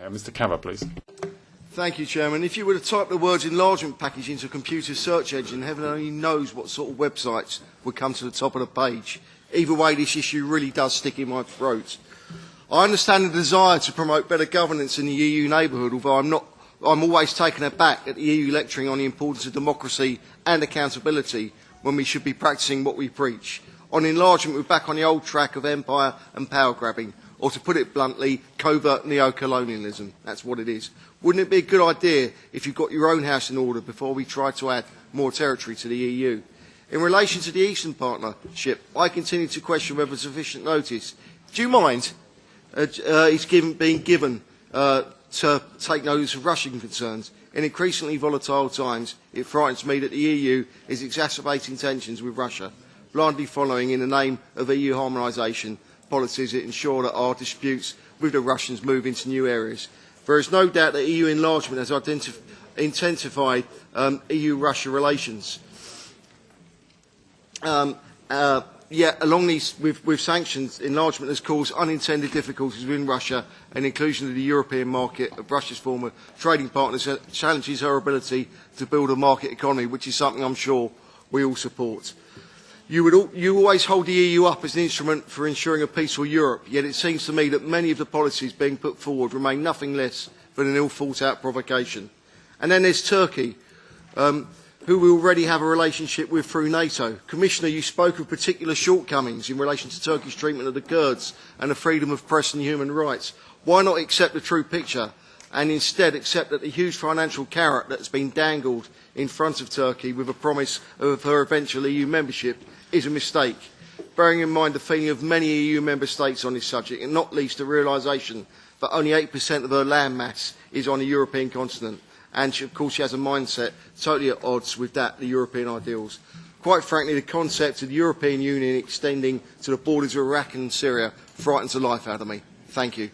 Mr. Carver, please. Thank you, Chairman. If you were to type the words enlargement package into a computer search engine, heaven only knows what sort of websites would come to the top of the page. Either way, this issue really does stick in my throat. I understand the desire to promote better governance in the EU neighbourhood, although I'm always taken aback at the EU lecturing on the importance of democracy and accountability when we should be practising what we preach. On enlargement, we're back on the old track of empire and power grabbing, or to put it bluntly, covert neo-colonialism. That's what it is. Wouldn't it be a good idea if you got your own house in order before we try to add more territory to the EU? In relation to the Eastern Partnership, I continue to question whether sufficient notice. Do you mind being given to take notice of Russian concerns? In increasingly volatile times, it frightens me that the EU is exacerbating tensions with Russia, blindly following in the name of EU harmonisation policies that ensure that our disputes with the Russians move into new areas. There is no doubt that EU enlargement has intensified EU-Russia relations. Yet, along these, with sanctions, enlargement has caused unintended difficulties within Russia, and inclusion of the European market of Russia's former trading partners challenges her ability to build a market economy, which is something I'm sure we all support. You always hold the EU up as an instrument for ensuring a peaceful Europe, yet it seems to me that many of the policies being put forward remain nothing less than an ill-thought-out provocation. And then there's Turkey, who we already have a relationship with through NATO. Commissioner, you spoke of particular shortcomings in relation to Turkey's treatment of the Kurds and the freedom of press and human rights. Why not accept the true picture and instead accept that the huge financial carrot that's been dangled in front of Turkey with a promise of her eventual EU membership is a mistake, bearing in mind the feeling of many EU member states on this subject, and not least the realisation that only 8% of her land mass is on the European continent, and of course she has a mindset totally at odds with that of the European ideals. Quite frankly, the concept of the European Union extending to the borders of Iraq and Syria frightens the life out of me. Thank you.